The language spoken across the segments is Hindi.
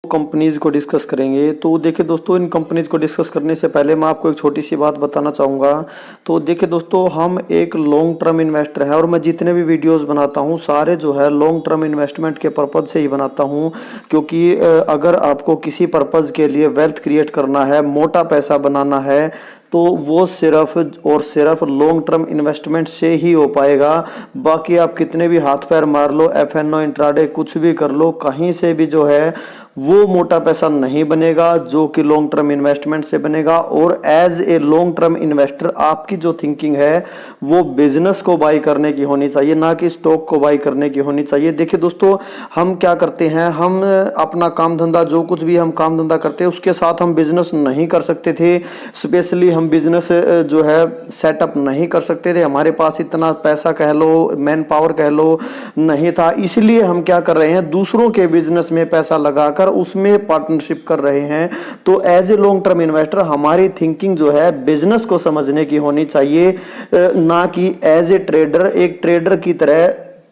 कंपनीज को डिस्कस करेंगे। तो देखिए दोस्तों, इन कंपनीज को डिस्कस करने से पहले मैं आपको एक छोटी सी बात बताना चाहूँगा। तो देखिए दोस्तों, हम एक लॉन्ग टर्म इन्वेस्टर हैं और मैं जितने भी वीडियोस बनाता हूँ सारे जो है लॉन्ग टर्म इन्वेस्टमेंट के पर्पज़ से ही बनाता हूँ। क्योंकि अगर आपको किसी पर्पज़ के लिए वेल्थ क्रिएट करना है, मोटा पैसा बनाना है, तो वो सिर्फ और सिर्फ लॉन्ग टर्म इन्वेस्टमेंट से ही हो पाएगा। बाकी आप कितने भी हाथ पैर मार लो, एफएनओ, इंट्राडे, कुछ भी कर लो, कहीं से भी जो है वो मोटा पैसा नहीं बनेगा जो कि लॉन्ग टर्म इन्वेस्टमेंट से बनेगा। और as a long term investor आपकी जो थिंकिंग है वो बिजनेस को बाई करने की होनी चाहिए, ना कि स्टॉक को बाई करने की होनी चाहिए। देखिए दोस्तों, हम क्या करते हैं, हम अपना काम धंधा, जो कुछ भी हम काम धंधा करते हैं उसके साथ हम बिजनेस नहीं कर सकते थे। स्पेशली हम बिजनेस जो है सेटअप नहीं कर सकते थे, हमारे पास इतना पैसा कह लो, मैन पावर कह लो नहीं था। इसलिए हम क्या कर रहे हैं, दूसरों के बिजनेस में पैसा लगाकर उसमें पार्टनरशिप कर रहे हैं। तो as a long term investor हमारी थिंकिंग जो है बिजनेस को समझने की होनी चाहिए, ना कि एज ए ट्रेडर, एक ट्रेडर की तरह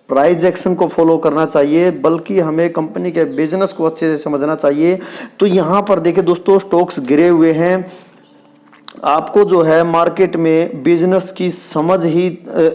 प्राइस एक्शन को फॉलो करना चाहिए, बल्कि हमें कंपनी के बिजनेस को अच्छे से समझना चाहिए। तो यहां पर देखिए दोस्तों, स्टॉक्स गिरे हुए हैं। आपको जो है मार्केट में बिजनेस की समझ ही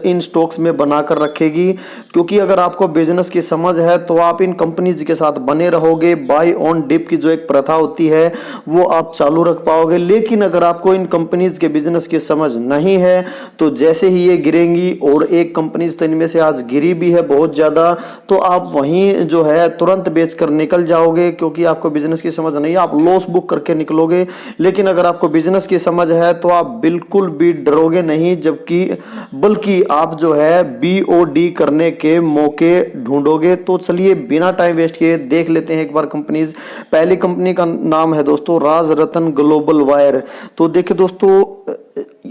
इन स्टॉक्स में बनाकर रखेगी। क्योंकि अगर आपको बिजनेस की समझ है तो आप इन कंपनीज के साथ बने रहोगे। बाय ऑन डिप की जो एक प्रथा होती है वो आप चालू रख पाओगे। लेकिन अगर आपको इन कंपनीज के बिजनेस की समझ नहीं है तो जैसे ही ये गिरेंगी, और एक कंपनीज तो इनमें से आज गिरी भी है बहुत ज़्यादा, तो आप वहीं जो है तुरंत बेचकर निकल जाओगे। क्योंकि आपको बिजनेस की समझ नहीं है, आप लॉस बुक करके निकलोगे। लेकिन अगर आपको बिजनेस की समझ है तो आप बिल्कुल भी डरोगे नहीं, जबकि बल्कि आप जो है बीओडी करने के मौके ढूंढोगे। तो चलिए बिना टाइम वेस्ट किए देख लेते हैं एक बार कंपनीज। पहली कंपनी का नाम है दोस्तों राज रतन ग्लोबल वायर। तो देखिए दोस्तों,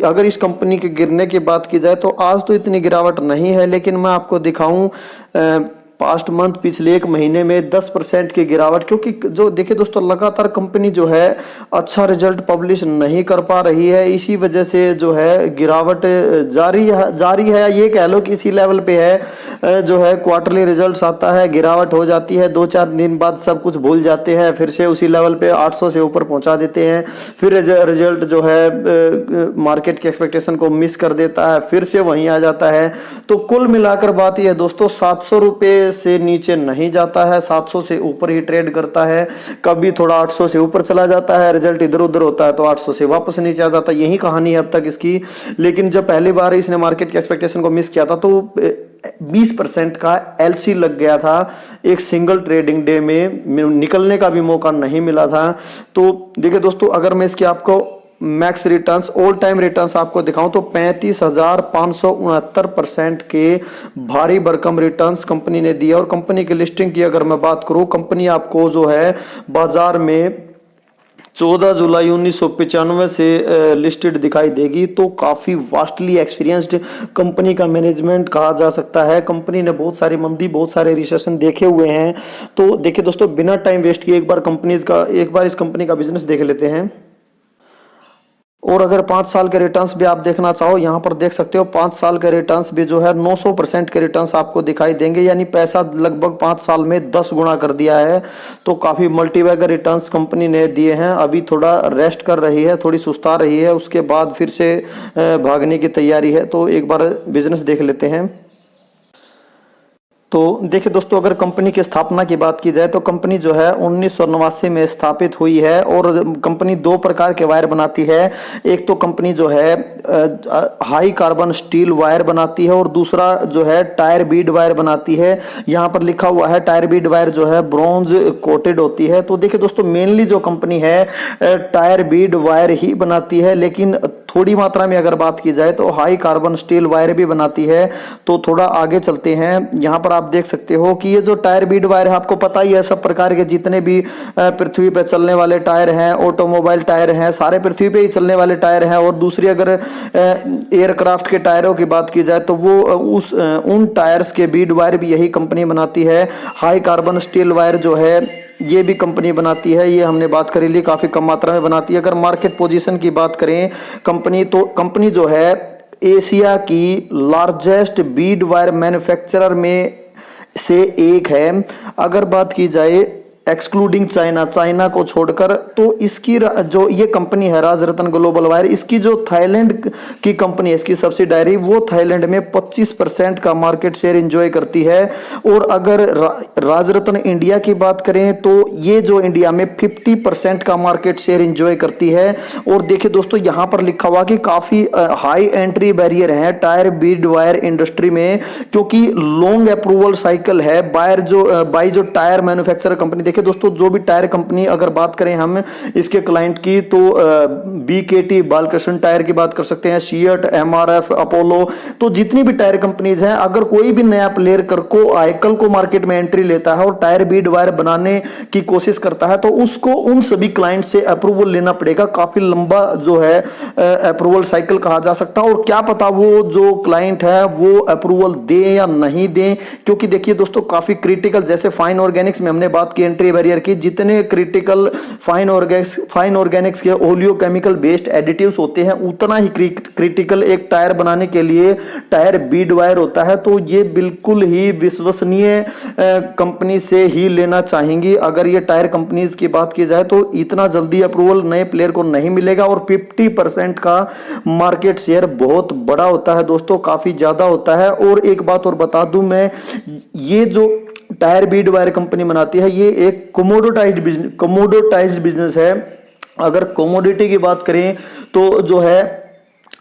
अगर इस कंपनी के गिरने की बात की जाए तो आज तो इतनी गिरावट नहीं है, लेकिन मैं आपको दिखाऊं पास्ट मंथ, पिछले एक महीने में 10% की गिरावट। क्योंकि जो देखिए दोस्तों, लगातार कंपनी जो है अच्छा रिजल्ट पब्लिश नहीं कर पा रही है, इसी वजह से जो है गिरावट जारी है। ये कह लो कि इसी लेवल पे है। जो है क्वार्टरली रिजल्ट्स आता है, गिरावट हो जाती है, 2-4 दिन बाद सब कुछ भूल जाते हैं, फिर से उसी लेवल पे 800 से ऊपर पहुंचा देते हैं। फिर रिजल्ट जो है मार्केट के एक्सपेक्टेशन को मिस कर देता है, फिर से वहीं आ जाता है। तो कुल मिलाकर बात यह है दोस्तों, 700 रुपये से नीचे नहीं जाता है, 700 से ऊपर ही ट्रेड करता है। कभी थोड़ा 800 से ऊपर चला जाता है, रिजल्ट इधर उधर होता है तो 800 से वापस नीचे आ जाता है। यही कहानी है अब तक इसकी। लेकिन जब पहली बार इसने मार्केट के एक्सपेक्टेशन को मिस किया था तो 20% का एलसी लग गया था। एक सिंगल ट्रेडिंग डे में निकलने का भी मौका नहीं मिला था। तो देखिए दोस्तों, अगर मैं इसकी आपको max returns, all time returns आपको दिखाऊं तो 35,569% के भारी भरकम रिटर्न्स कंपनी ने दिया। और कंपनी की लिस्टिंग की अगर मैं बात करूं, कंपनी आपको जो है बाजार में 14 जुलाई 1995 से लिस्टेड दिखाई देगी। तो काफ़ी वास्टली एक्सपीरियंस्ड कंपनी का मैनेजमेंट कहा जा सकता है। कंपनी ने बहुत सारी मंदी, बहुत सारे रिसेशन देखे हुए हैं। तो देखिए दोस्तों, बिना टाइम वेस्ट किए एक बार इस कंपनी का बिजनेस देख लेते हैं। और अगर 5 साल के रिटर्न्स भी आप देखना चाहो, यहाँ पर देख सकते हो 5 साल के रिटर्न्स भी जो है 900% के रिटर्न्स आपको दिखाई देंगे। यानी पैसा लगभग 5 साल में 10 गुना कर दिया है। तो काफ़ी मल्टीबैगर रिटर्न्स कंपनी ने दिए हैं। अभी थोड़ा रेस्ट कर रही है, थोड़ी सुस्ता रही है, उसके बाद फिर से भागने की तैयारी है। तो एक बार बिजनेस देख लेते हैं। तो देखिए दोस्तों, अगर कंपनी की स्थापना की बात की जाए तो कंपनी जो है 1989 में स्थापित हुई है। और कंपनी 2 प्रकार के वायर बनाती है। एक तो कंपनी जो है हाई कार्बन स्टील वायर बनाती है, और दूसरा जो है टायर बीड वायर बनाती है। यहाँ पर लिखा हुआ है टायर बीड वायर जो है ब्रॉन्ज कोटेड होती है। तो देखिए दोस्तों, मेनली जो कंपनी है टायर बीड वायर ही बनाती है, लेकिन थोड़ी मात्रा में अगर बात की जाए तो हाई कार्बन स्टील वायर भी बनाती है। तो थोड़ा आगे चलते हैं। यहाँ पर आप देख सकते हो कि ये जो टायर बीड वायर है, आपको पता ही है सब प्रकार के जितने भी पृथ्वी पर चलने वाले टायर हैं, ऑटोमोबाइल टायर हैं, सारे पृथ्वी पे ही चलने वाले टायर हैं। और दूसरी अगर एयरक्राफ्ट के टायरों की बात की जाए तो वो उन टायर्स के बीड वायर भी यही कंपनी बनाती है। हाई कार्बन स्टील वायर जो है ये भी कंपनी बनाती है। ये हमने बात करी ली, काफ़ी कम मात्रा में बनाती है। अगर मार्केट पोजीशन की बात करें कंपनी, तो कंपनी जो है एशिया की लार्जेस्ट बीड वायर मैन्युफैक्चरर में से एक है। अगर बात की जाए एक्सक्लूडिंग चाइना, चाइना को छोड़कर। तो इसकी जो ये कंपनी है राजरत्न ग्लोबल वायर, इसकी जो थाईलैंड की कंपनी है, इसकी सब्सिडायरी, वो थाईलैंड में 25% का मार्केट शेयर एंजॉय करती है। और अगर राजरत्न इंडिया की बात करें तो ये जो इंडिया में 50% का मार्केट शेयर एंजॉय करती है। और देखिए दोस्तों, यहां पर लिखा हुआ कि काफी हाई एंट्री बैरियर है टायर बीड वायर इंडस्ट्री में, क्योंकि लॉन्ग अप्रूवल साइकिल है बाय जो टायर मैन्युफैक्चरर कंपनी। देखिए दोस्तों, जो भी टायर कंपनी, अगर बात करें हम इसके क्लाइंट की, तो बीकेटी बालकृष्ण टायर की बात कर सकते हैं, शियट, एमआरएफ, अपोलो। तो जितनी भी टायर कंपनीज हैं, अगर कोई भी नया प्लेयर कल को मार्केट में एंट्री लेता है और टायर बीड वायर बनाने की कोशिश करता है, तो उसको उन सभी क्लाइंट से अप्रूवल लेना पड़ेगा। काफी लंबा जो है अप्रूवल साइकिल कहा जा सकता है। और क्या पता वो जो क्लाइंट है वो अप्रूवल दे या नहीं दे, क्योंकि देखिए दोस्तों, काफी क्रिटिकल, जैसे फाइन ऑर्गेनिक्स में हमने बात की एंट्री बैरियर की, जितने क्रिटिकल फाइन ऑर्गेनिक्स के ओलियोकेमिकल बेस्ड एडिटिव्स होते हैं, उतना ही क्रिटिकल एक टायर बनाने के लिए टायर बीड वायर होता है। तो ये बिल्कुल ही विश्वसनीय कंपनी से ही लेना चाहेंगी। अगर ये टायर कंपनीज की बात की जाए तो इतना जल्दी अप्रूवल नए प्लेयर को नहीं मिलेगा। और 50% का मार्केट शेयर बहुत बड़ा होता है दोस्तों, काफी ज्यादा होता है। और एक बात और बता दूं मैं, ये जो टायर बीड वायर कंपनी बनाती है, ये एक कमोडोटाइज्ड बिजनेस है। अगर कमोडिटी की बात करें तो जो है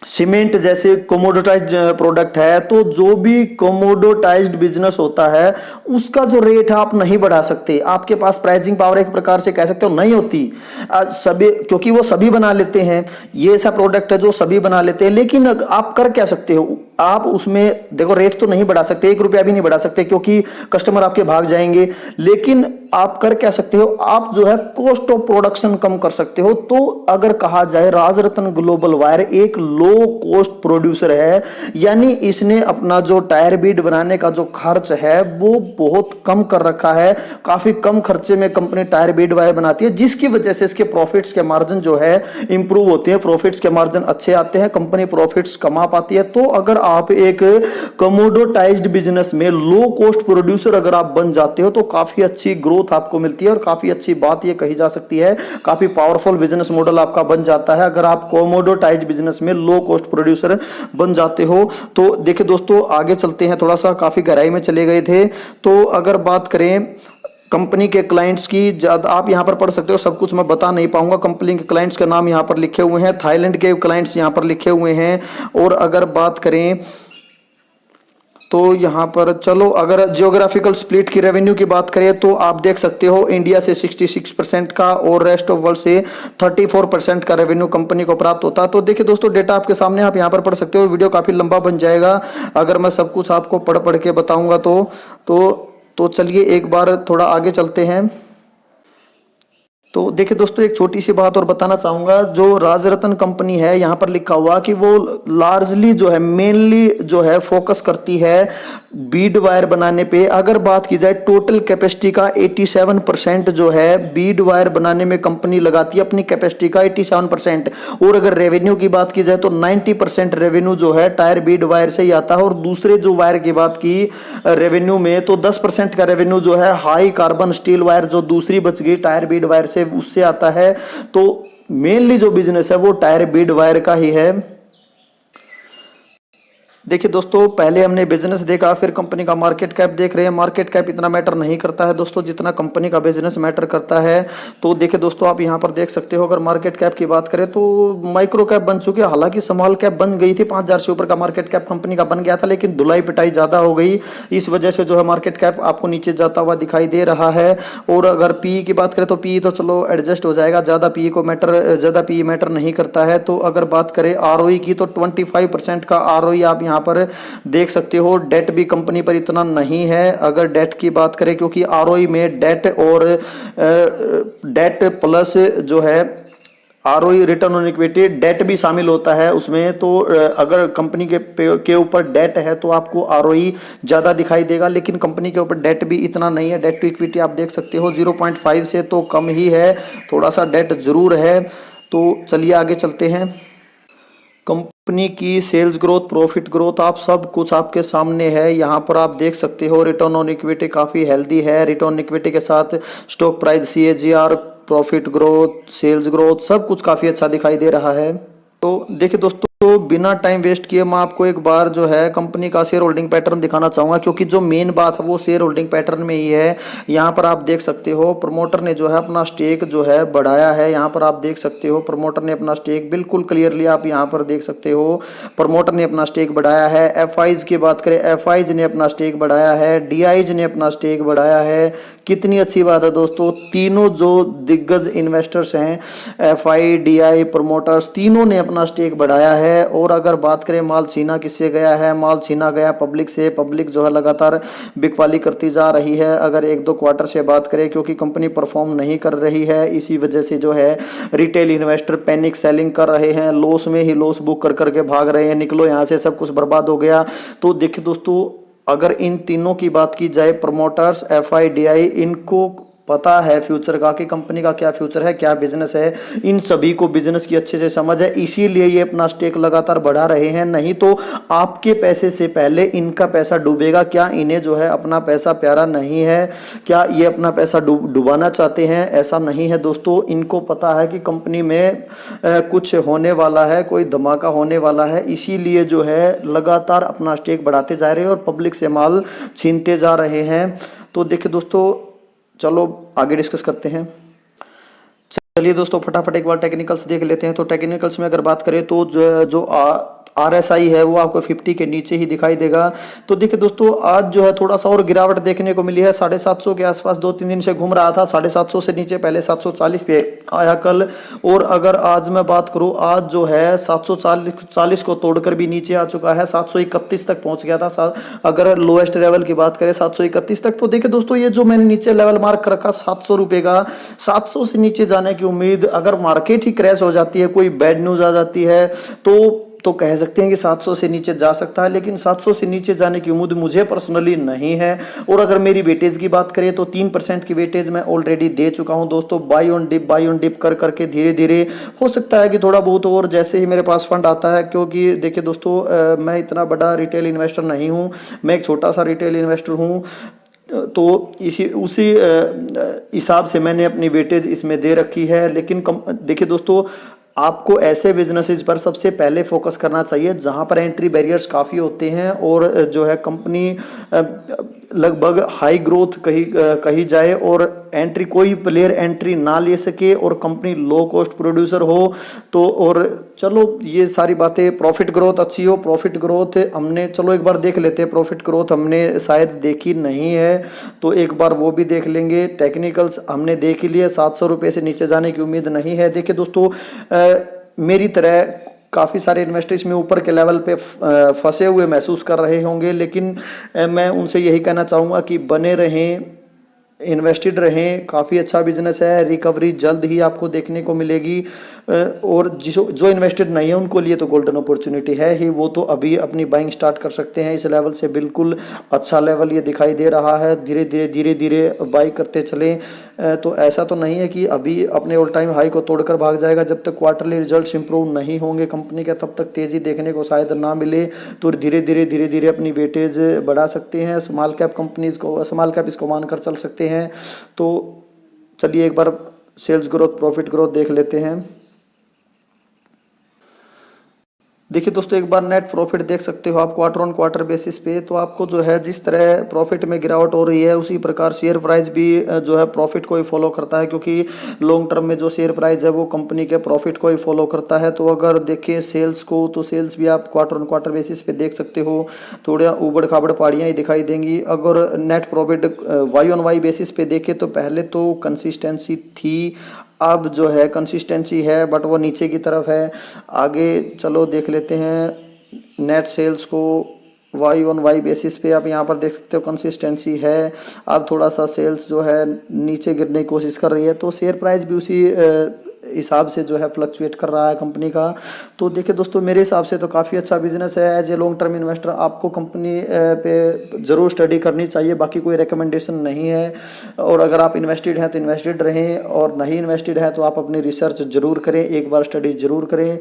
सीमेंट जैसे कोमोडोटाइज्ड प्रोडक्ट है, तो जो भी कोमोडोटाइज्ड बिजनेस होता है उसका जो रेट है आप नहीं बढ़ा सकते। आपके पास प्राइसिंग पावर एक प्रकार से कह सकते हो नहीं होती, सभी, क्योंकि वो सभी बना लेते हैं। ये ऐसा प्रोडक्ट है जो सभी बना लेते हैं। लेकिन आप कर क्या सकते हो, आप उसमें देखो रेट तो नहीं बढ़ा सकते, 1 रुपया भी नहीं बढ़ा सकते, क्योंकि कस्टमर आपके भाग जाएंगे। लेकिन आप कर क्या सकते हो, आप जो है कॉस्ट ऑफ प्रोडक्शन कम कर सकते हो। तो अगर कहा जाए राजरत्न ग्लोबल वायर एक लो कॉस्ट प्रोड्यूसर है, यानी इसने अपना जो टायर बीड बनाने का जो खर्च है वो बहुत कम कर रखा है। काफी कम खर्चे में कंपनी टायर बीड वायर बनाती है, जिसकी वजह से इसके प्रॉफिट्स के मार्जिन जो है इंप्रूव होते हैं, प्रॉफिट्स के मार्जिन अच्छे आते हैं, कंपनी प्रॉफिट्स कमा पाती है। तो अगर आप एक कमोडोटाइज्ड बिजनेस में लो कॉस्ट प्रोड्यूसर अगर आप बन जाते हो तो काफी अच्छी ग्रोथ आपको मिलती है। और काफी अच्छी बात यह कही जा सकती है, काफी पावरफुल बिजनेस मॉडल आपका बन जाता है अगर आप कमोडोटाइज्ड बिजनेस में लो कॉस्ट प्रोड्यूसर बन जाते हो। तो देखिए दोस्तों, आगे चलते हैं, थोड़ा सा काफी गहराई में चले गए थे। तो अगर बात करें कंपनी के क्लाइंट्स की, ज्यादा आप यहां पर पढ़ सकते हो, सब कुछ मैं बता नहीं पाऊंगा। कंपनी के क्लाइंट्स के नाम यहां पर लिखे हुए हैं, थाईलैंड के क्लाइंट्स यहां पर लिखे हुए हैं। और अगर बात करें तो यहां पर चलो, अगर जियोग्राफिकल स्प्लिट की रेवेन्यू की बात करें तो आप देख सकते हो इंडिया से 66% का और रेस्ट ऑफ वर्ल्ड से 34% का रेवेन्यू कंपनी को प्राप्त होता है। तो देखिए दोस्तों, डेटा आपके सामने, आप यहां पर पढ़ सकते हो। वीडियो काफी लंबा बन जाएगा अगर मैं सब कुछ आपको पढ़ के बताऊंगा तो चलिए एक बार थोड़ा आगे चलते हैं। तो देखिए दोस्तों, एक छोटी सी बात और बताना चाहूंगा। जो राजरत्न कंपनी है, यहां पर लिखा हुआ कि वो लार्जली जो है, मेनली जो है फोकस करती है बीड वायर बनाने पे। अगर बात की जाए टोटल कैपेसिटी का 87% जो है बीड वायर बनाने में कंपनी लगाती है, अपनी कैपेसिटी का 87%। और अगर रेवेन्यू की बात की जाए तो 90% रेवेन्यू जो है टायर बीड वायर से ही आता है। और दूसरे जो वायर की बात की रेवेन्यू में, तो 10% का रेवेन्यू जो है हाई कार्बन स्टील वायर जो दूसरी बच गई टायर बीड वायर से, उससे आता है। तो मेनली जो बिजनेस है वो टायर बीड वायर का ही है। देखिए दोस्तों, पहले हमने बिजनेस देखा, फिर कंपनी का मार्केट कैप देख रहे हैं। मार्केट कैप इतना मैटर नहीं करता है दोस्तों जितना कंपनी का बिजनेस मैटर करता है। तो देखिए दोस्तों, आप यहां पर देख सकते हो, अगर मार्केट कैप की बात करें तो माइक्रो कैप बन चुकी है। हालांकि स्मॉल कैप बन गई थी, 5000 से ऊपर का मार्केट कैप कंपनी का बन गया था, लेकिन धुलाई पिटाई ज्यादा हो गई, इस वजह से जो है मार्केट कैप आपको नीचे जाता हुआ दिखाई दे रहा है। और अगर पी की बात करें तो पी तो चलो एडजस्ट हो जाएगा, ज्यादा पी मैटर नहीं करता है। तो अगर बात करें आरओई की तो 25% का आरओई आप यहाँ पर देख सकते हो। डेट भी कंपनी पर इतना नहीं है अगर डेट की बात करें, क्योंकि आरओई में डेट और डेट प्लस जो है R O E return on equity, debt भी शामिल होता है उसमें। तो अगर कंपनी के ऊपर डेट है तो आपको आरओई ज्यादा दिखाई देगा, लेकिन कंपनी के ऊपर डेट भी इतना नहीं है। डेट टू इक्विटी आप देख सकते हो 0.5 से तो कम ही है, थोड़ा सा डेट जरूर है। तो चलिए आगे चलते हैं। कंपनी की सेल्स ग्रोथ, प्रॉफिट ग्रोथ आप सब कुछ आपके सामने है। यहाँ पर आप देख सकते हो रिटर्न ऑन इक्विटी काफ़ी हेल्दी है। रिटर्न ऑन इक्विटी के साथ stock price, CAGR, profit growth, sales growth सब कुछ काफ़ी अच्छा दिखाई दे रहा है। तो देखिए दोस्तों, तो बिना टाइम वेस्ट किए मैं आपको एक बार जो है कंपनी का शेयर होल्डिंग पैटर्न दिखाना चाहूंगा, क्योंकि जो मेन बात है वो शेयर होल्डिंग पैटर्न में ही है। यहाँ पर आप देख सकते हो प्रमोटर ने जो है अपना स्टेक जो है बढ़ाया है। यहाँ पर आप देख सकते हो प्रमोटर ने अपना स्टेक बिल्कुल क्लियरली आप यहाँ पर देख सकते हो प्रमोटर ने अपना स्टेक बढ़ाया है। FIs की बात करें, FIs ने अपना स्टेक बढ़ाया है, DIs ने अपना स्टेक बढ़ाया है। कितनी अच्छी बात है दोस्तों, तीनों जो दिग्गज इन्वेस्टर्स हैं, FI, DI, प्रमोटर्स, तीनों ने अपना स्टेक बढ़ाया है। और अगर बात करें माल छीना किससे गया है, माल छीना गया पब्लिक से। पब्लिक जो है लगातार बिकवाली करती जा रही है। अगर एक दो क्वार्टर से बात करें, क्योंकि कंपनी परफॉर्म नहीं कर रही है, इसी वजह से जो है रिटेल इन्वेस्टर पैनिक सेलिंग कर रहे हैं, लॉस में ही लॉस बुक कर करके भाग रहे हैं, निकलो यहाँ से, सब कुछ बर्बाद हो गया। तो देखिए दोस्तों, अगर इन तीनों की बात की जाए, प्रमोटर्स, FI, DI, इनको पता है फ्यूचर का कि कंपनी का क्या फ्यूचर है, क्या बिजनेस है। इन सभी को बिजनेस की अच्छे से समझ है, इसीलिए ये अपना स्टेक लगातार बढ़ा रहे हैं। नहीं तो आपके पैसे से पहले इनका पैसा डूबेगा। क्या इन्हें जो है अपना पैसा प्यारा नहीं है? क्या ये अपना पैसा डुबाना चाहते हैं? ऐसा नहीं है दोस्तों, इनको पता है कि कंपनी में कुछ होने वाला है, कोई धमाका होने वाला है, इसीलिए जो है लगातार अपना स्टेक बढ़ाते जा रहे हैं और पब्लिक से माल छीनते जा रहे हैं। तो देखिए दोस्तों, चलो आगे डिस्कस करते हैं। चलिए दोस्तों, फटाफट एक बार टेक्निकल्स देख लेते हैं। तो टेक्निकल्स में अगर बात करें तो जो RSI है वो आपको 50 के नीचे ही दिखाई देगा। तो देखिए दोस्तों, आज जो है थोड़ा सा और गिरावट देखने को मिली है। 750 के आसपास 2-3 दिन से घूम रहा था। 750 से नीचे पहले 740 पे आया कल। और अगर आज मैं बात करूं, आज जो है 740 को तोड़कर भी नीचे आ चुका है, 731 तक पहुंच गया था। अगर लोएस्ट लेवल की बात करें 731 तक, तो देखिए दोस्तों, ये जो मैंने नीचे लेवल मार्क कर रखा 700 रुपए का, 700 से नीचे जाने की उम्मीद, अगर मार्केट ही क्रैश हो जाती है, कोई बैड न्यूज आ जाती है, तो कह सकते हैं कि 700 से नीचे जा सकता है। लेकिन 700 से नीचे जाने की उम्मीद मुझे पर्सनली नहीं है। और अगर मेरी वेटेज की बात करें तो 3% की वेटेज मैं ऑलरेडी दे चुका हूं दोस्तों। बाई ऑन डिप कर करके धीरे धीरे हो सकता है कि थोड़ा बहुत और जैसे ही मेरे पास फंड आता है, क्योंकि देखिए दोस्तों, मैं इतना बड़ा रिटेल इन्वेस्टर नहीं हूँ, मैं एक छोटा सा रिटेल इन्वेस्टर हूँ। तो उसी हिसाब से मैंने अपनी वेटेज इसमें दे रखी है। लेकिन देखिए दोस्तों, आपको ऐसे बिजनेसेस पर सबसे पहले फोकस करना चाहिए जहां पर एंट्री बैरियर्स काफ़ी होते हैं और जो है कंपनी लगभग हाई ग्रोथ कही जाए और एंट्री, कोई प्लेयर एंट्री ना ले सके और कंपनी लो कॉस्ट प्रोड्यूसर हो। तो और चलो ये सारी बातें, प्रॉफिट ग्रोथ अच्छी हो, प्रॉफिट ग्रोथ हमने, चलो एक बार देख लेते हैं। प्रॉफिट ग्रोथ हमने शायद देखी नहीं है, तो एक बार वो भी देख लेंगे। टेक्निकल्स हमने देख ही लिए, 700 रुपये से नीचे जाने की उम्मीद नहीं है। देखिए दोस्तों, मेरी तरह काफ़ी सारे इन्वेस्टर्स में ऊपर के लेवल पे फंसे हुए महसूस कर रहे होंगे, लेकिन मैं उनसे यही कहना चाहूँगा कि बने रहें, इन्वेस्टेड रहें। काफ़ी अच्छा बिजनेस है, रिकवरी जल्द ही आपको देखने को मिलेगी। और जो इन्वेस्टेड नहीं है उनको लिए तो गोल्डन अपॉर्चुनिटी है ही, वो तो अभी अपनी बाइंग स्टार्ट कर सकते हैं। इस लेवल से बिल्कुल अच्छा लेवल ये दिखाई दे रहा है, धीरे धीरे बाई करते चलें। तो ऐसा तो नहीं है कि अभी अपने ऑल टाइम हाई को तोड़कर भाग जाएगा। जब तक क्वार्टरली रिजल्ट्स इंप्रूव नहीं होंगे कंपनी के, तब तक तेज़ी देखने को शायद ना मिले। तो धीरे धीरे अपनी वेटेज बढ़ा सकते हैं। स्मॉल कैप कंपनीज को, स्मॉल कैप इसको मानकर चल सकते हैं। तो चलिए एक बार सेल्स ग्रोथ, प्रॉफिट ग्रोथ देख लेते हैं। देखिए दोस्तों, एक बार नेट प्रॉफिट देख सकते हो आप क्वार्टर ऑन क्वार्टर बेसिस पे। तो आपको जो है जिस तरह प्रॉफिट में गिरावट हो रही है, उसी प्रकार शेयर प्राइस भी जो है प्रॉफिट को ही फॉलो करता है, क्योंकि लॉन्ग टर्म में जो शेयर प्राइस है वो कंपनी के प्रॉफिट को ही फॉलो करता है। तो अगर देखें सेल्स को, तो सेल्स भी आप क्वार्टर ऑन क्वार्टर बेसिस पे देख सकते हो, थोड़ा उबड़ खाबड़ पहाड़ियाँ ही दिखाई देंगी। अगर net profit Y on Y basis पे देखें तो पहले तो कंसिस्टेंसी थी, अब जो है कंसिस्टेंसी है बट वो नीचे की तरफ है। आगे चलो देख लेते हैं नेट सेल्स को। वाई ऑन वाई बेसिस पे आप यहाँ पर देख सकते हो कंसिस्टेंसी है। अब थोड़ा सा सेल्स जो है नीचे गिरने की कोशिश कर रही है, तो शेयर प्राइस भी उसी हिसाब से जो है फ्लक्चुएट कर रहा है कंपनी का। तो देखिए दोस्तों, मेरे हिसाब से तो काफ़ी अच्छा बिजनेस है। As a long term investor आपको कंपनी पे ज़रूर स्टडी करनी चाहिए, बाकी कोई रिकमेंडेशन नहीं है। और अगर आप इन्वेस्टेड हैं तो इन्वेस्टेड रहें, और नहीं इन्वेस्टेड है तो आप अपनी रिसर्च ज़रूर करें, एक बार स्टडी ज़रूर करें।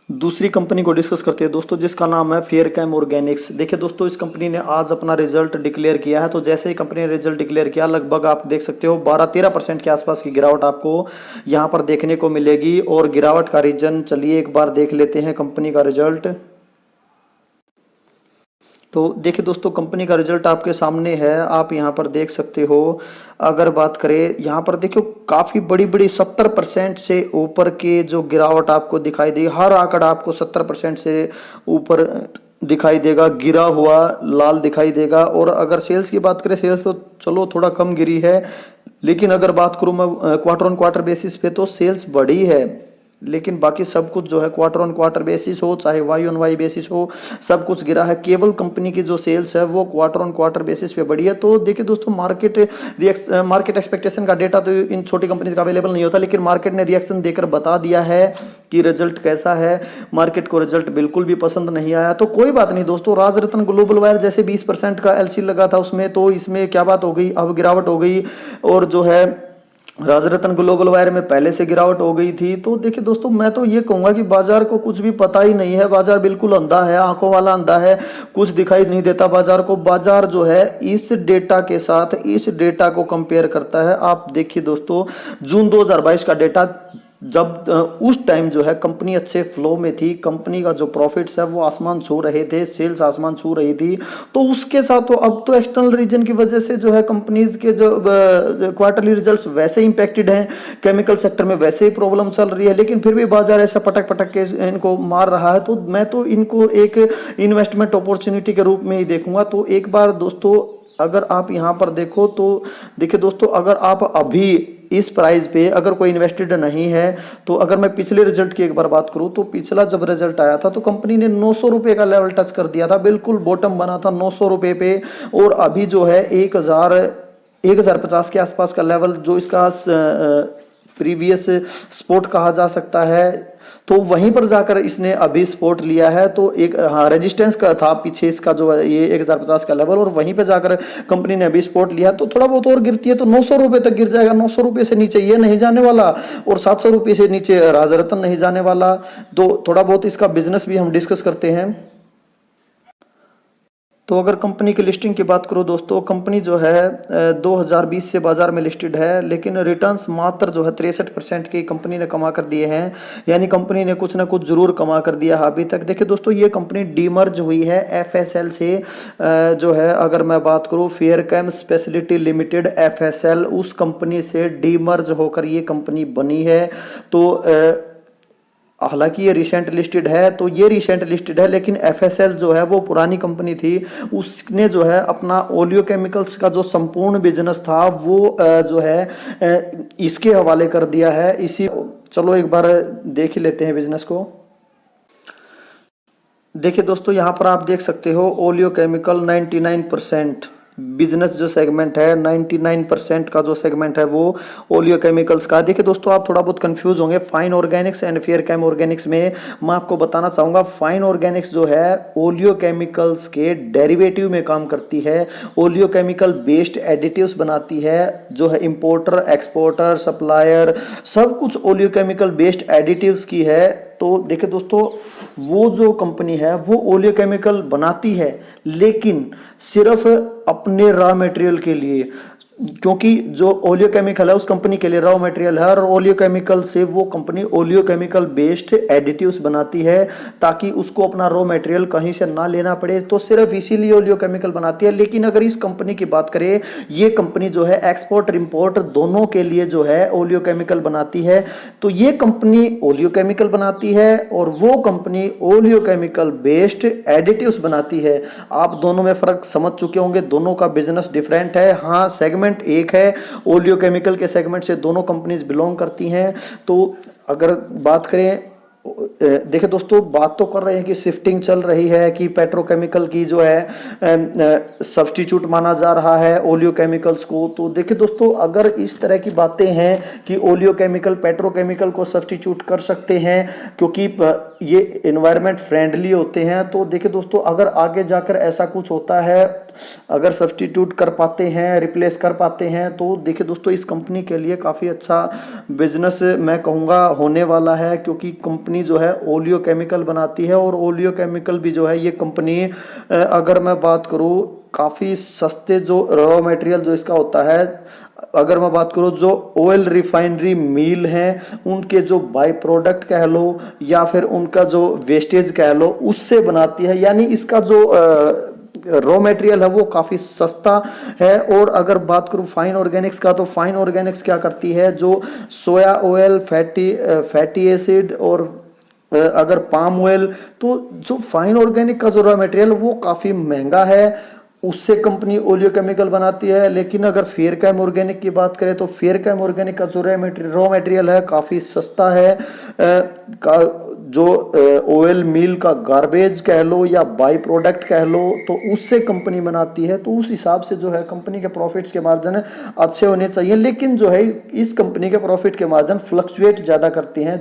दूसरी कंपनी को डिस्कस करते हैं दोस्तों, जिसका नाम है फेयरकेम ऑर्गेनिक्स। देखिए दोस्तों, इस कंपनी ने आज अपना रिजल्ट डिक्लेयर किया है। तो जैसे ही कंपनी ने रिजल्ट डिक्लेयर किया, लगभग आप देख सकते हो 12-13% के आसपास की गिरावट आपको यहां पर देखने को मिलेगी। और गिरावट का रीजन चलिए एक बार देख लेते हैं कंपनी का रिजल्ट। तो देखिए दोस्तों, कंपनी का रिजल्ट आपके सामने है, आप यहाँ पर देख सकते हो। अगर बात करें यहाँ पर देखियो, काफी बड़ी बड़ी 70% से ऊपर के जो गिरावट आपको दिखाई दी, हर आंकड़ा आपको 70% से ऊपर दिखाई देगा, गिरा हुआ लाल दिखाई देगा। और अगर सेल्स की बात करें, सेल्स तो चलो थोड़ा कम गिरी है, लेकिन अगर बात करूं मैं क्वार्टर ऑन क्वार्टर बेसिस पे, तो सेल्स बढ़ी है। लेकिन बाकी सब कुछ जो है क्वार्टर ऑन क्वार्टर बेसिस हो चाहे वाई ऑन वाई बेसिस हो, सब कुछ गिरा है। केवल कंपनी की जो सेल्स है वो क्वार्टर ऑन क्वार्टर बेसिस पे बढ़ी है। तो देखिए दोस्तों, मार्केट एक्सपेक्टेशन का डेटा तो इन छोटी कंपनीज का अवेलेबल नहीं होता, लेकिन मार्केट ने रिएक्शन देकर बता दिया है कि रिजल्ट कैसा है। मार्केट को रिजल्ट बिल्कुल भी पसंद नहीं आया, तो कोई बात नहीं दोस्तों। राजरत्न ग्लोबल वायर जैसे 20% का एलसी लगा था उसमें, तो इसमें क्या बात हो गई, अब गिरावट हो गई। और जो है राजरत्न ग्लोबल वायर में पहले से गिरावट हो गई थी। तो देखिए दोस्तों, मैं तो ये कहूंगा कि बाजार को कुछ भी पता ही नहीं है। बाजार बिल्कुल अंधा है, आंखों वाला अंधा है, कुछ दिखाई नहीं देता बाजार को। बाजार जो है इस डेटा के साथ इस डेटा को कंपेयर करता है। आप देखिए दोस्तों, जून 2022 का डेटा, जब उस टाइम जो है कंपनी अच्छे फ्लो में थी, कंपनी का जो प्रॉफिट्स है वो आसमान छू रहे थे, सेल्स आसमान छू रही थी। तो उसके साथ तो अब तो एक्सटर्नल रीजन की वजह से जो है कंपनीज के जो क्वार्टरली रिजल्ट्स वैसे इंपैक्टेड हैं, केमिकल सेक्टर में वैसे ही प्रॉब्लम चल रही है, लेकिन फिर भी बाजार ऐसा पटक पटक के इनको मार रहा है। तो मैं तो इनको एक इन्वेस्टमेंट अपॉर्चुनिटी के रूप में ही देखूंगा। तो एक बार दोस्तों, अगर आप यहाँ पर देखो तो देखिए दोस्तों, अगर आप अभी इस प्राइस पे अगर कोई इन्वेस्टेड नहीं है, तो अगर मैं पिछले रिजल्ट की एक बार बात करूं, तो पिछला जब रिजल्ट आया था तो कंपनी ने 900 रुपए का लेवल टच कर दिया था, बिल्कुल बॉटम बना था 900 रुपए पे। और अभी जो है 1050 के आसपास का लेवल, जो इसका प्रीवियस स्पोर्ट कहा जा सकता है, तो वहीं पर जाकर इसने अभी सपोर्ट लिया है। तो एक हाँ रेजिस्टेंस का था पीछे इसका जो है ये 1050 का लेवल, और वहीं पे जाकर कंपनी ने अभी सपोर्ट लिया। तो थोड़ा बहुत और गिरती है तो 900 रुपए तक गिर जाएगा। 900 रुपए से नीचे ये नहीं जाने वाला, और 700 रुपए से नीचे राजरत्न नहीं जाने वाला। तो थोड़ा बहुत इसका बिजनेस भी हम डिस्कस करते हैं। तो अगर कंपनी की लिस्टिंग की बात करो दोस्तों, कंपनी जो है 2020 से बाजार में लिस्टेड है, लेकिन रिटर्न्स मात्र जो है 63% की कंपनी ने कमा कर दिए हैं। यानी कंपनी ने कुछ ना कुछ जरूर कमा कर दिया है अभी तक। देखिए दोस्तों, ये कंपनी डीमर्ज हुई है एफएसएल से। जो है अगर मैं बात करूँ फेयरकेम स्पेशलिटी लिमिटेड एफएसएल, उस कंपनी से डीमर्ज होकर ये कंपनी बनी है। तो हालांकि ये रिसेंट लिस्टेड है, तो ये रिसेंट लिस्टेड है, लेकिन एफएसएल जो है वो पुरानी कंपनी थी। उसने जो है अपना ओलियो केमिकल्स का जो संपूर्ण बिजनेस था वो जो है इसके हवाले कर दिया है। इसी चलो एक बार देख ही लेते हैं बिजनेस को। देखिए दोस्तों, यहाँ पर आप देख सकते हो ओलियो केमिकल 99% बिजनेस जो सेगमेंट है, 99% का जो सेगमेंट है वो ओलियो केमिकल्स का। देखिए दोस्तों, आप थोड़ा बहुत कंफ्यूज होंगे फाइन ऑर्गेनिक्स एंड फेयरकेम ऑर्गेनिक्स में। मैं आपको बताना चाहूंगा, फाइन ऑर्गेनिक्स जो है ओलियो केमिकल्स के डेरिवेटिव में काम करती है, ओलियो केमिकल बेस्ड एडिटिव्स बनाती है, जो है इंपोर्टर एक्सपोर्टर सप्लायर सब कुछ ओलियो केमिकल बेस्ड एडिटिव्स की है। तो देखिए दोस्तों, वो जो कंपनी है वो ओलियो केमिकल बनाती है, लेकिन सिर्फ अपने रॉ मटेरियल के लिए, क्योंकि जो ओलियो केमिकल है उस कंपनी के लिए रॉ मटेरियल है, और ओलियो केमिकल से वो company oleo chemical based additives बनाती है, ताकि उसको अपना रॉ मटेरियल कहीं से ना लेना पड़े। तो सिर्फ इसीलिए ओलियो केमिकल बनाती है। लेकिन अगर इस कंपनी की बात करें, ये कंपनी जो है एक्सपोर्ट इंपोर्ट दोनों के लिए जो है ओलियो केमिकल बनाती है। तो ये कंपनी ओलियो केमिकल बनाती है और वो company oleo chemical based additives बनाती है। आप दोनों में फर्क समझ चुके होंगे, दोनों का बिजनेस डिफरेंट है। हाँ, सेगमेंट एक है, ओलियो केमिकल के सेगमेंट से दोनों कंपनीज बिलोंग करती हैं। तो अगर बात करें, देखिए दोस्तों, बात तो कर रहे हैं कि शिफ्टिंग चल रही है, कि पेट्रोकेमिकल की जो है सब्स्टिट्यूट माना जा रहा है ओलियो केमिकल्स को। तो देखिए दोस्तों, अगर इस तरह की बातें हैं कि ओलियो केमिकल पेट्रोकेमिकल को सब्स्टिट्यूट कर सकते हैं क्योंकि ये एनवायरनमेंट फ्रेंडली होते हैं, तो देखिए दोस्तों, अगर आगे जाकर ऐसा कुछ होता है, अगर सब्स्टिट्यूट कर पाते हैं, रिप्लेस कर पाते हैं, तो देखिए दोस्तों, इस कंपनी के लिए काफ़ी अच्छा बिजनेस मैं कहूँगा होने वाला है। क्योंकि कंपनी कंपनी जो है ओलियो केमिकल बनाती है। और ओलियो केमिकल भी जो है ये कंपनी अगर मैं बात करूँ काफ़ी सस्ते जो रॉ मटेरियल जो इसका होता है, अगर मैं बात करूँ जो ऑयल रिफाइनरी मिल हैं उनके जो बाई प्रोडक्ट कह लो या फिर उनका जो वेस्टेज कह लो उससे बनाती है। यानी इसका जो रॉ मटेरियल है वो काफ़ी सस्ता है। और अगर बात करूँ फाइन ऑर्गेनिक्स का, तो फाइन ऑर्गेनिक्स क्या करती है, जो सोया ऑयल, फैटी एसिड और अगर पाम ऑयल, तो जो फाइन ऑर्गेनिक का जो रॉ मटेरियल वो काफ़ी महंगा है, उससे कंपनी ओलियो केमिकल बनाती है। लेकिन अगर फेयर कैम ऑर्गेनिक की बात करें तो फेयर कैम ऑर्गेनिक का जो रॉ मटेरियल है काफ़ी सस्ता है। जो ऑयल मिल का गार्बेज कह लो या बाई प्रोडक्ट कह लो तो उससे कंपनी बनाती है। तो उस हिसाब से जो है कंपनी के प्रॉफिट्स के मार्जिन अच्छे होने चाहिए। लेकिन जो है इस कंपनी के प्रॉफिट के मार्जिन फ्लक्चुएट ज़्यादा करते हैं,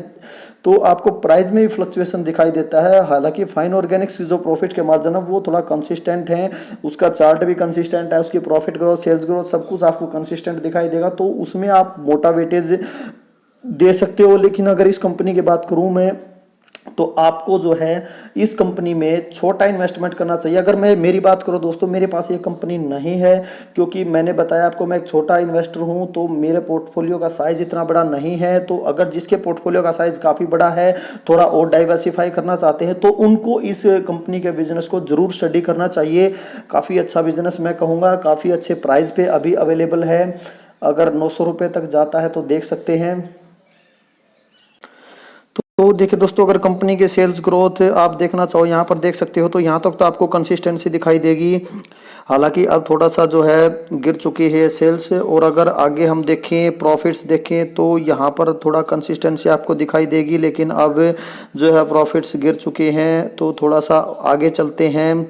तो आपको प्राइस में भी फ्लक्चुएशन दिखाई देता है। हालांकि फाइन ऑर्गेनिक्स की जो प्रॉफिट के मार्जिन है वो थोड़ा कंसिस्टेंट है, उसका चार्ट भी कंसिस्टेंट है, उसकी प्रॉफिट ग्रोथ, सेल्स ग्रोथ सब कुछ आपको कंसिस्टेंट दिखाई देगा, तो उसमें आप मोटा वेटेज दे सकते हो। लेकिन अगर इस कंपनी की बात करूं मैं तो आपको जो है इस कंपनी में छोटा इन्वेस्टमेंट करना चाहिए। अगर मैं मेरी बात करूं दोस्तों, मेरे पास ये कंपनी नहीं है क्योंकि मैंने बताया आपको मैं एक छोटा इन्वेस्टर हूं, तो मेरे पोर्टफोलियो का साइज इतना बड़ा नहीं है। तो अगर जिसके पोर्टफोलियो का साइज काफ़ी बड़ा है, थोड़ा और डाइवर्सिफाई करना चाहते हैं, तो उनको इस कंपनी के बिजनेस को जरूर स्टडी करना चाहिए। काफ़ी अच्छा बिजनेस मैं कहूँगा, काफ़ी अच्छे प्राइस पे अभी अवेलेबल है। अगर 900 रुपये तक जाता है तो देख सकते हैं। तो देखिए दोस्तों, अगर कंपनी के सेल्स ग्रोथ आप देखना चाहो यहाँ पर देख सकते हो, तो यहाँ तक तो आपको कंसिस्टेंसी दिखाई देगी। हालांकि अब थोड़ा सा जो है गिर चुकी है सेल्स, और अगर आगे हम देखें प्रॉफिट्स देखें तो यहाँ पर थोड़ा कंसिस्टेंसी आपको दिखाई देगी। लेकिन अब जो है प्रॉफिट्स गिर चुके हैं, तो थोड़ा सा आगे चलते हैं,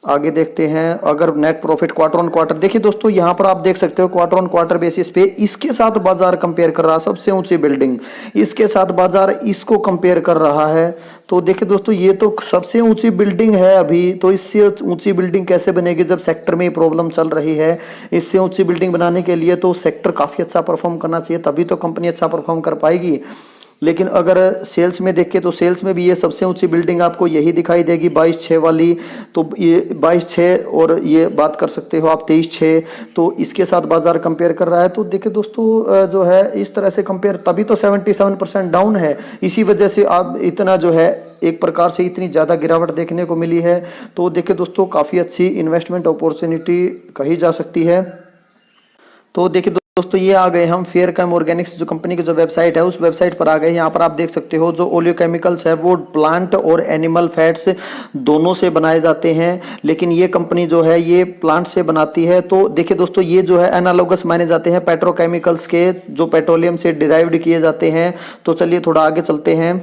आगे देखते हैं। अगर net profit quarter on quarter देखिए दोस्तों, यहाँ पर आप देख सकते हो क्वार्टर ऑन क्वार्टर बेसिस पे इसके साथ बाजार कंपेयर कर रहा है, सबसे ऊंची बिल्डिंग इसके साथ बाजार इसको कंपेयर कर रहा है। तो देखिए दोस्तों, ये तो सबसे ऊंची बिल्डिंग है अभी, तो इससे ऊंची बिल्डिंग कैसे बनेगी जब सेक्टर में प्रॉब्लम चल रही है। इससे ऊंची बिल्डिंग बनाने के लिए तो सेक्टर काफ़ी अच्छा परफॉर्म करना चाहिए, तभी तो कंपनी अच्छा परफॉर्म कर पाएगी। लेकिन अगर सेल्स में देखें तो सेल्स में भी ये सबसे ऊंची बिल्डिंग आपको यही दिखाई देगी 22,600 वाली। तो ये 22,600 और ये बात कर सकते हो आप 23,600, तो इसके साथ बाजार कंपेयर कर रहा है। तो देखिए दोस्तों, जो है इस तरह से कंपेयर, तभी तो 77% डाउन है। इसी वजह से आप इतना जो है एक प्रकार से इतनी ज़्यादा गिरावट देखने को मिली है। तो देखिए दोस्तों, काफ़ी अच्छी इन्वेस्टमेंट अपॉर्चुनिटी कही जा सकती है। तो देखिए दोस्तों, ये आ गए हम फेयर कैम ऑर्गेनिक्स जो कंपनी की जो वेबसाइट है उस वेबसाइट पर आ गए। यहाँ पर आप देख सकते हो जो ओलियो केमिकल्स है वो प्लांट और एनिमल फैट्स दोनों से बनाए जाते हैं, लेकिन ये कंपनी जो है ये प्लांट से बनाती है। तो देखिए दोस्तों, ये जो है एनालॉगस माने जाते हैं पेट्रोकेमिकल्स के, जो पेट्रोलियम से डिराइव्ड किए जाते हैं। तो चलिए थोड़ा आगे चलते हैं।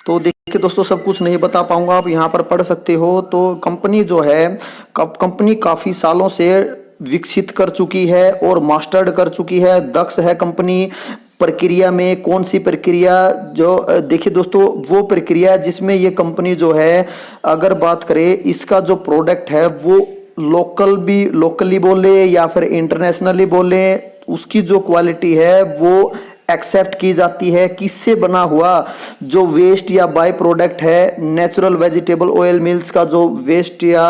तो देखिए दोस्तों, सब कुछ नहीं बता पाऊंगा, आप यहाँ पर पढ़ सकते हो। तो कंपनी जो है कंपनी काफ़ी सालों से विकसित कर चुकी है और मास्टर्ड कर चुकी है, दक्ष है कंपनी प्रक्रिया में। कौन सी प्रक्रिया, जो देखिए दोस्तों वो प्रक्रिया जिसमें ये कंपनी जो है, अगर बात करें इसका जो प्रोडक्ट है वो लोकली बोले या फिर इंटरनेशनली बोले, उसकी जो क्वालिटी है वो एक्सेप्ट की जाती है। किससे बना हुआ जो वेस्ट या बाय प्रोडक्ट है, नेचुरल वेजिटेबल ऑयल मिल्स का जो वेस्ट या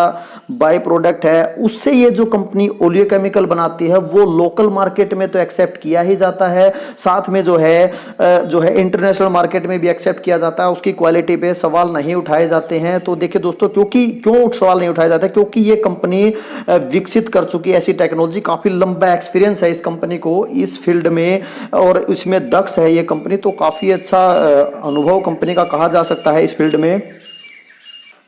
बाय प्रोडक्ट है, उससे ये जो कंपनी ओलियो केमिकल बनाती है वो लोकल मार्केट में तो एक्सेप्ट किया ही जाता है, साथ में जो है इंटरनेशनल मार्केट में भी एक्सेप्ट किया जाता है। उसकी क्वालिटी पे सवाल नहीं उठाए जाते हैं। तो देखिए दोस्तों, क्यों सवाल नहीं उठाया जाता है, क्योंकि ये कंपनी विकसित कर चुकी है ऐसी टेक्नोलॉजी, काफी लंबा एक्सपीरियंस है इस कंपनी को इस फील्ड में, और इसमें दक्ष है ये कंपनी। तो काफी अच्छा अनुभव कंपनी का कहा जा सकता है इस फील्ड में।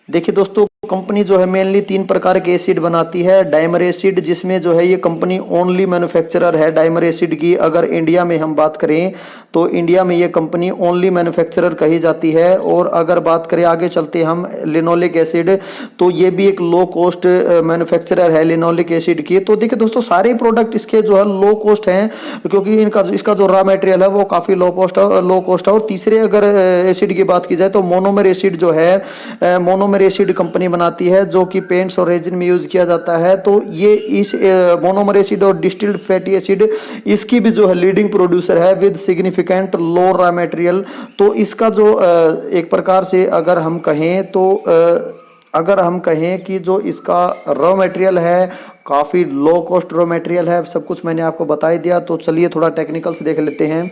देखिए दोस्तों, कंपनी जो है मेनली 3 प्रकार के एसिड बनाती है। डाइमर एसिड, जिसमें जो है ये कंपनी ओनली मैन्युफैक्चरर है डाइमर एसिड की। अगर इंडिया में हम बात करें तो इंडिया में ये कंपनी ओनली मैन्युफैक्चरर कही जाती है। और अगर बात करें आगे चलते हम लिनोलिक एसिड, तो ये भी एक लो कॉस्ट मैन्युफैक्चरर है लिनोलिक एसिड की। तो देखिए दोस्तों, सारे प्रोडक्ट इसके जो है लो कॉस्ट हैं, क्योंकि इसका जो रॉ मटेरियल है वो काफ़ी लो कॉस्ट है। और तीसरे अगर एसिड की बात की जाए तो मोनोमर एसिड जो है, मोनोमर एसिड कंपनी बनाती है जो कि पेंट्स और रेजिन में यूज किया जाता है। तो ये इस मोनोमर एसिड और डिस्टिल्ड फैटी एसिड इसकी भी जो है लीडिंग प्रोड्यूसर है with significant low raw material. तो इसका जो एक प्रकार से अगर हम कहें तो अगर हम कहें कि जो इसका रॉ मटेरियल है काफ़ी लो कॉस्ट रॉ मटेरियल है, सब कुछ मैंने आपको बता ही दिया। तो चलिए थोड़ा टेक्निकल्स देख लेते हैं।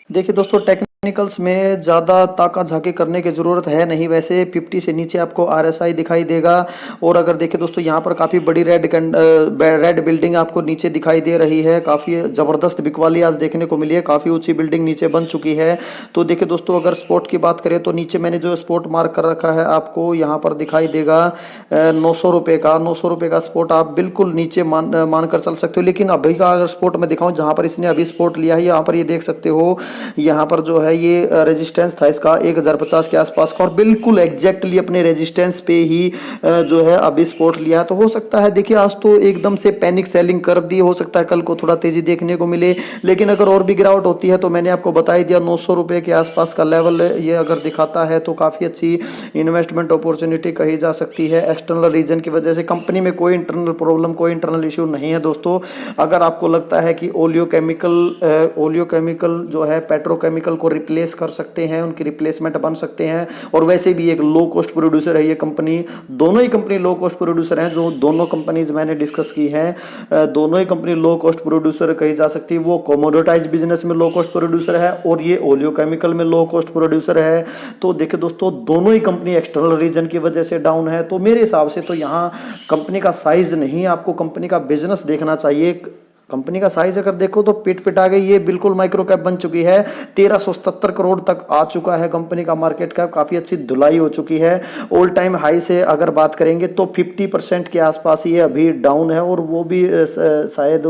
देखिए दोस्तों, टेक्निकल्स में ज़्यादा ताका झाकी करने की ज़रूरत है नहीं। वैसे 50 से नीचे आपको RSI दिखाई देगा। और अगर देखें दोस्तों, यहाँ पर काफ़ी बड़ी रेड बिल्डिंग आपको नीचे दिखाई दे रही है। काफ़ी ज़बरदस्त बिकवाली आज देखने को मिली है, काफ़ी ऊंची बिल्डिंग नीचे बन चुकी है। तो देखिए दोस्तों, अगर स्पॉट की बात करें तो नीचे मैंने जो स्पॉट मार्क कर रखा है आपको यहाँ पर दिखाई देगा 900 रुपये का। 900 रुपये का स्पॉट आप बिल्कुल नीचे मान कर चल सकते हो। लेकिन अभी का अगर स्पॉट मैं दिखाऊँ जहाँ पर इसने अभी स्पॉट लिया है, यहाँ पर ये देख सकते हो, यहाँ पर जो है ये रेजिस्टेंस था इसका 1050 के आसपास का, और बिल्कुल एग्जैक्टली अपने रेजिस्टेंस पे ही जो है अभी स्पॉट लिया। तो हो सकता है, देखिए आज तो एकदम से पैनिक सेलिंग कर दी, हो सकता है कल को थोड़ा तेजी देखने को मिले। लेकिन अगर और भी गिरावट होती है तो मैंने आपको बता ही दिया 900 रुपये के आसपास का लेवल ये अगर दिखाता है तो काफ़ी अच्छी इन्वेस्टमेंट अपॉर्चुनिटी कही जा सकती है। एक्सटर्नल रीजन की वजह से कंपनी में कोई इंटरनल प्रॉब्लम, कोई इंटरनल इश्यू नहीं है दोस्तों। अगर आपको लगता है कि ओलियो केमिकल जो है पेट्रोकेमिकल को रिप्लेस कर सकते हैं, उनकी रिप्लेसमेंट बन सकते हैं, और वैसे भी एक लो कॉस्ट प्रोड्यूसर है ये कंपनी। दोनों ही कंपनी लो कॉस्ट प्रोड्यूसर हैं। जो दोनों कंपनीज मैंने डिस्कस की हैं, दोनों ही कंपनी लो कॉस्ट प्रोड्यूसर कही जा सकती है। वो कोमोडिटाइज बिजनेस में लो कॉस्ट प्रोड्यूसर है और ये ओलियो केमिकल में लो कॉस्ट प्रोड्यूसर है। तो देखिए दोस्तों, दोनों ही कंपनी एक्सटर्नल रीजन की वजह से डाउन है। तो मेरे हिसाब से तो यहाँ कंपनी का साइज नहीं, आपको कंपनी का बिजनेस देखना चाहिए। कंपनी का साइज अगर देखो तो पिट आ गई, ये बिल्कुल माइक्रो कैप बन चुकी है। 1377 करोड़ तक आ चुका है कंपनी का मार्केट कैप, काफी अच्छी धुलाई हो चुकी है। ऑल टाइम हाई से अगर बात करेंगे तो 50% के आसपास ये अभी डाउन है, और वो भी शायद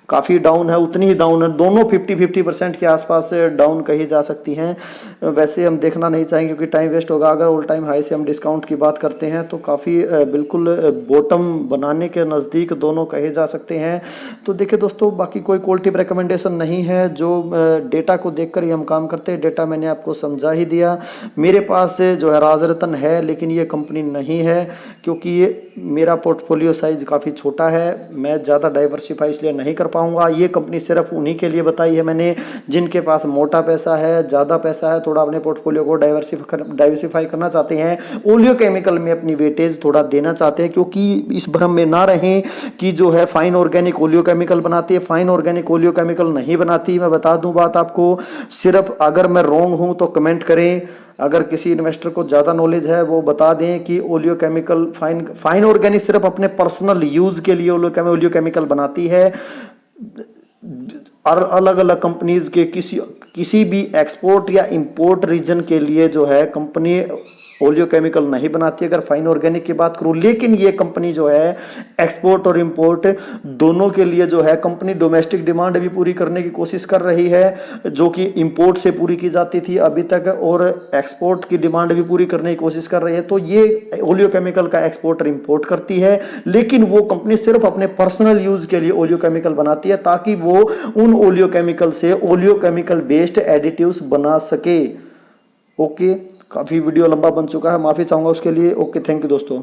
काफ़ी डाउन है, उतनी ही डाउन है। दोनों 50% के आसपास डाउन कही जा सकती हैं। वैसे हम देखना नहीं चाहेंगे क्योंकि टाइम वेस्ट होगा। अगर ऑल टाइम हाई से हम डिस्काउंट की बात करते हैं तो काफ़ी बिल्कुल बॉटम बनाने के नज़दीक दोनों कहे जा सकते हैं। तो देखिए दोस्तों, बाकी कोई क्वालिटी रिकमेंडेशन नहीं है, जो डेटा को देखकर ही हम काम करते हैं। डेटा मैंने आपको समझा ही दिया। मेरे पास जो है राज रतन है, लेकिन ये कंपनी नहीं है क्योंकि ये मेरा पोर्टफोलियो साइज काफ़ी छोटा है। मैं ज़्यादा डाइवर्सिफाई इसलिए नहीं कर पाऊंगा। ये कंपनी सिर्फ उन्हीं के लिए बताई है मैंने जिनके पास मोटा पैसा है, ज़्यादा पैसा है, थोड़ा अपने पोर्टफोलियो को डाइवर्सिफाई करना चाहते हैं, ओलियो केमिकल में अपनी वेटेज थोड़ा देना चाहते हैं। क्योंकि इस भ्रम में ना रहें कि जो है फाइन ऑर्गेनिक ओलियो केमिकल बनाती है। फाइन ऑर्गेनिक ओलियो केमिकल नहीं बनाती। मैं बता दूं बात आपको, सिर्फ अगर मैं रॉन्ग हूं तो कमेंट करें। अगर किसी इन्वेस्टर को ज़्यादा नॉलेज है वो बता दें कि ओलियो केमिकल फाइन ऑर्गेनिक सिर्फ अपने पर्सनल यूज़ के लिए ओलियो केमिकल बनाती है। और अलग अलग कंपनीज के किसी भी एक्सपोर्ट या इंपोर्ट रीजन के लिए जो है कंपनी ओलियो केमिकल नहीं बनाती अगर फाइन ऑर्गेनिक की बात करूं। लेकिन ये कंपनी जो है एक्सपोर्ट और इंपोर्ट दोनों के लिए जो है कंपनी डोमेस्टिक डिमांड भी पूरी करने की कोशिश कर रही है, जो कि इंपोर्ट से पूरी की जाती थी अभी तक, और एक्सपोर्ट की डिमांड भी पूरी करने की कोशिश कर रही है। तो ये ओलियो केमिकल का एक्सपोर्ट और इंपोर्ट करती है, लेकिन वो कंपनी सिर्फ अपने पर्सनल यूज के लिए ओलियो केमिकल बनाती है ताकि वो उन ओलियो केमिकल से ओलियो केमिकल बेस्ड एडिटिव्स बना सके। ओके, काफ़ी वीडियो लंबा बन चुका है, माफ़ी चाहूँगा उसके लिए। ओके, थैंक यू दोस्तों।